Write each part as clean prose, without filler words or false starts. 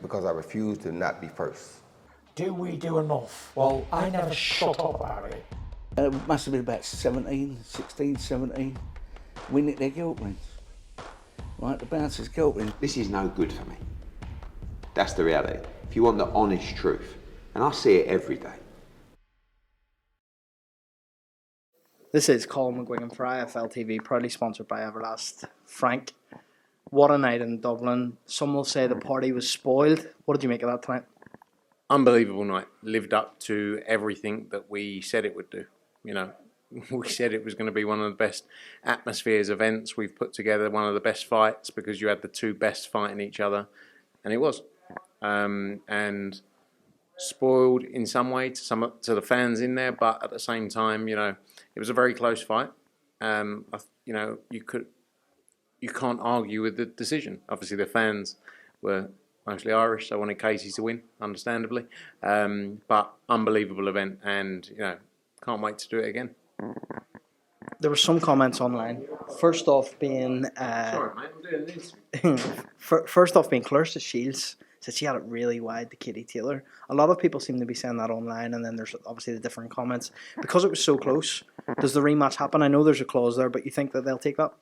because I refuse to not be first. Do we do enough? Well, I never shut up about it. It must have been about 16, 17. We nicked their guilt rings. Right, the bouncers' guilt rings. This is no good for me. That's the reality. If you want the honest truth, and I see it every day. This is COLM McGuigan for IFL TV, proudly sponsored by Everlast. Frank, what a night in Dublin. Some will say the party was spoiled. What did you make of that tonight? Unbelievable night. Lived up to everything that we said it would do. You know, we said it was going to be one of the best atmospheres, events we've put together, one of the best fights, because you had the two best fighting each other, and it was. And spoiled in some way to the fans in there, but at the same time, you know, it was a very close fight. You know, you can't argue with the decision. Obviously, the fans were mostly Irish, so I wanted Casey to win, understandably. But unbelievable event, and you know, can't wait to do it again. There were some comments online. First off, being Sorry, mate, I'm doing this. first off, being Clarissa Shields said she had it really wide to Katie Taylor. A lot of people seem to be saying that online, and then there's obviously the different comments because it was so close. Does the rematch happen? I know there's a clause there, but you think that they'll take that?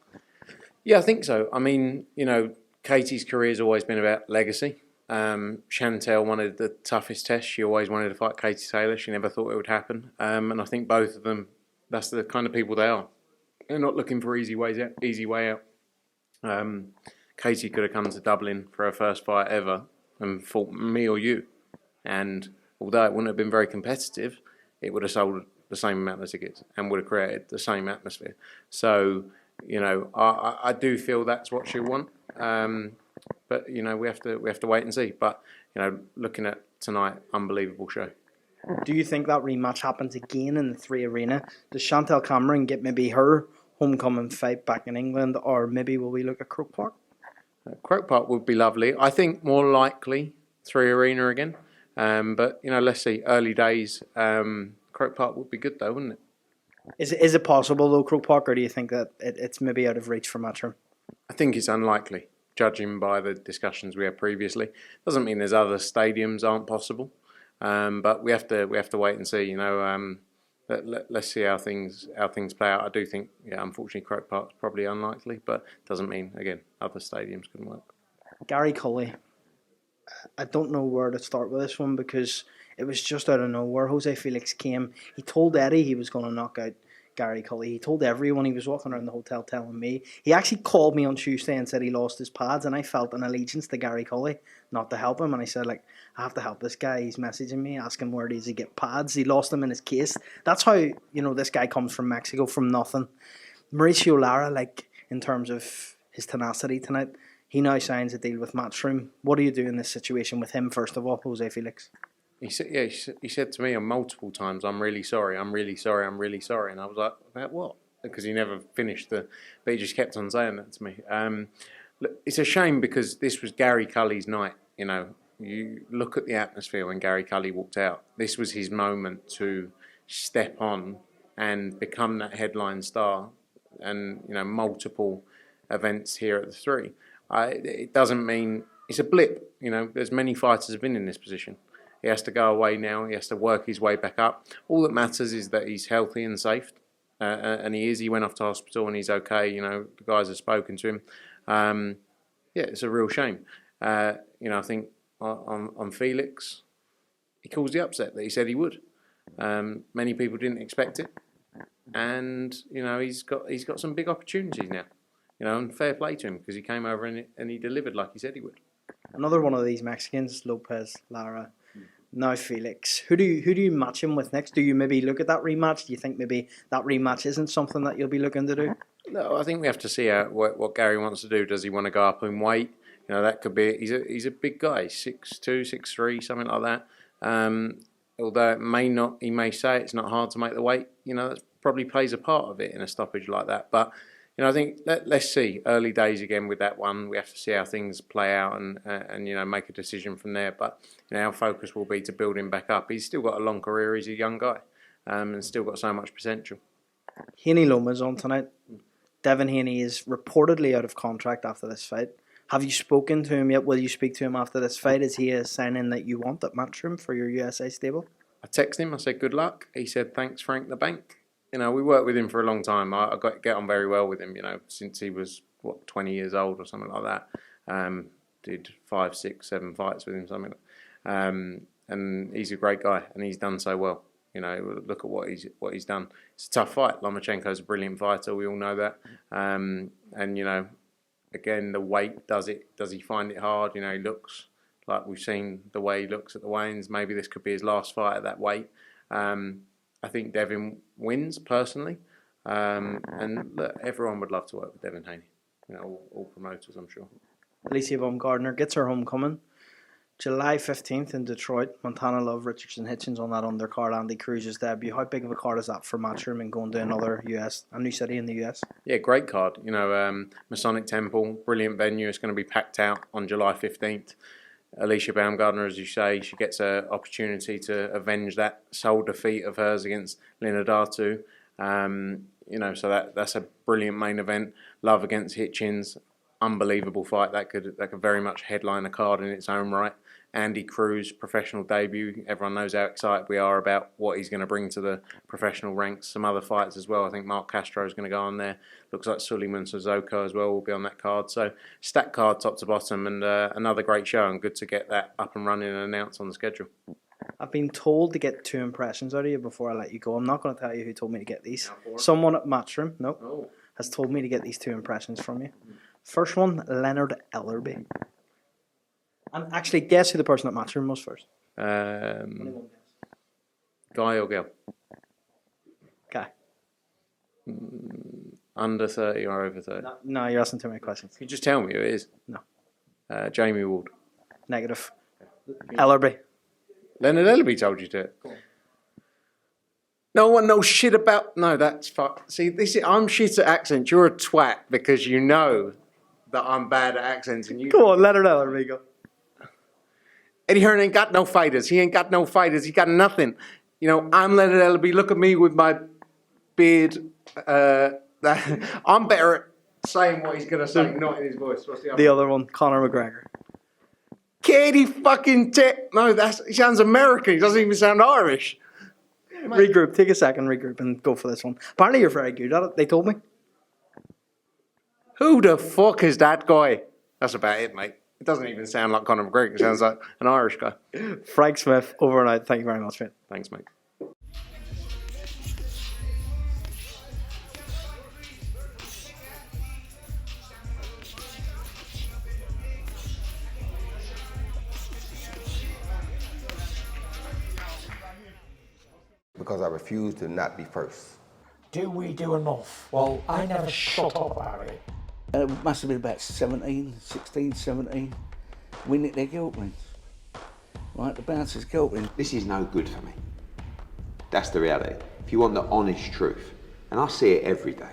Yeah, I think so. I mean, you know, Katie's career has always been about legacy. Chantel wanted the toughest test. She always wanted to fight Katie Taylor. She never thought it would happen. And I think both of them, that's the kind of people they are. They're not looking for easy way out. Katie could have come to Dublin for her first fight ever and fought me or you. And although it wouldn't have been very competitive, it would have sold the same amount of tickets and would have created the same atmosphere. So, you know, I do feel that's what she'll want. But you know, we have to wait and see. But you know, looking at tonight, unbelievable show. Do you think that rematch happens again in the 3 Arena? Does Chantel Cameron get maybe her homecoming fight back in England, or maybe will we look at Croke Park? Croke Park would be lovely. I think more likely 3 Arena again. But you know, let's see. Early days. Croke Park would be good though, wouldn't it? Is it possible though, Croke Park, or do you think that it's maybe out of reach for Matchroom? I think it's unlikely, judging by the discussions we had previously. Doesn't mean there's other stadiums aren't possible, but we have to wait and see. You know, let's see how things play out. I do think, yeah, unfortunately, Croke Park's probably unlikely, but doesn't mean again other stadiums couldn't work. Gary Cully, I don't know where to start with this one because it was just out of nowhere. Jose Felix came. He told Eddie he was going to knock out Gary Cully. He told everyone. He was walking around the hotel telling me. He actually called me on Tuesday and said he lost his pads, and I felt an allegiance to Gary Cully, not to help him. And I said, like, I have to help this guy. He's messaging me, asking where does he get pads. He lost them in his case. That's how, you know, this guy comes from Mexico, from nothing. Mauricio Lara, like, in terms of his tenacity tonight, he now signs a deal with Matchroom. What do you do in this situation with him, first of all, Jose Felix? He said to me on multiple times, I'm really sorry, I'm really sorry, I'm really sorry. And I was like, about what? Because he never finished but he just kept on saying that to me. Look, it's a shame because this was Gary Cully's night. You know, you look at the atmosphere when Gary Cully walked out. This was his moment to step on and become that headline star, and, you know, multiple events here at the 3. It doesn't mean it's a blip. You know, there's many fighters have been in this position. He has to go away now. He has to work his way back up. All that matters is that he's healthy and safe, and he is. He went off to hospital and he's okay. You know, the guys have spoken to him. Yeah, it's a real shame. You know, I think on Felix, he caused the upset that he said he would. Many people didn't expect it, and you know, he's got some big opportunities now. You know, and fair play to him because he came over and he delivered like he said he would. Another one of these Mexicans, Lopez, Lara. Now Felix, who do you match him with next? Do you maybe look at that rematch? Do you think maybe that rematch isn't something that you'll be looking to do? No, I think we have to see what Gary wants to do. Does he want to go up in weight? You know, that could be. He's a big guy, 6'2", 6'3", something like that. Although it may not, he may say it's not hard to make the weight. You know, that probably plays a part of it in a stoppage like that. But you know, I think let's see. Early days again with that one. We have to see how things play out and you know, make a decision from there. But you know, our focus will be to build him back up. He's still got a long career. He's a young guy, and still got so much potential. Haney Loma's on tonight. Devin Haney is reportedly out of contract after this fight. Have you spoken to him yet? Will you speak to him after this fight? Is he a sign-in that you want at Matchroom for your USA stable? I texted him, I said good luck. He said thanks Frank the Bank. You know, we worked with him for a long time. I got to get on very well with him, you know, since he was, 20 years old or something like that. Did 5, 6, 7 fights with him, something like that. And he's a great guy, and he's done so well. You know, look at what he's done. It's a tough fight. Lomachenko's a brilliant fighter. We all know that. And you know, again, the weight does he find it hard? You know, he looks like we've seen the way he looks at the weigh-ins. Maybe this could be his last fight at that weight. I think Devin wins personally, and look, everyone would love to work with Devin Haney. You know, all promoters, I'm sure. Alicia Baumgardner gets her homecoming. July 15th in Detroit. Montana Love, Richardson Hitchens on that undercard. Andy Cruz's debut. How big of a card is that for Matchroom and going to a new city in the US? Yeah, great card. You know, Masonic Temple, brilliant venue. It's going to be packed out on July 15th. Alicia Baumgardner, as you say, she gets an opportunity to avenge that sole defeat of hers against Lina Datu. You know, so that's a brilliant main event. Love against Hitchens, unbelievable fight. That could very much headline a card in its own right. Andy Cruz, professional debut. Everyone knows how excited we are about what he's going to bring to the professional ranks. Some other fights as well. I think Mark Castro is going to go on there. Looks like Suleiman Sissoko as well will be on that card. So stacked card top to bottom, and another great show, and good to get that up and running and announced on the schedule. I've been told to get 2 impressions out of you before I let you go. I'm not going to tell you who told me to get these. Someone at Matchroom, has told me to get these 2 impressions from you. First one, Leonard Ellerby. And actually, guess who the person at Matchroom was first? Guy or girl? Guy. Under 30 or over 30? No, you're asking too many questions. Can you just tell me who it is? No. Jamie Ward. Negative. Ellerby. Leonard Ellerby told you to. Cool. No one knows shit about... No, that's fuck. See, I'm shit at accents. You're a twat because you know that I'm bad at accents. And you... Come on, Leonard Ellerby, go. Eddie Hearn ain't got no fighters. He ain't got no fighters. He got nothing. You know, I'm Leonard Ellerby. Look at me with my beard. I'm better at saying what he's going to say, not in his voice. What's the other one? Conor McGregor. Katie fucking No, he sounds American. He doesn't even sound Irish. Regroup. Take a second, regroup, and go for this one. Apparently you're very good at it, they told me. Who the fuck is that guy? That's about it, mate. It doesn't even sound like Conor McGregor. It sounds like an Irish guy. Frank Smith, over and out. Thank you very much, mate. Thanks, mate. Because I refuse to not be first. Do we do enough? Well, I never shut up about it. It must have been about 17, 16, 17. We nicked their guilt rings. Right, the bouncer's guilt rings. This is no good for me. That's the reality. If you want the honest truth, and I see it every day,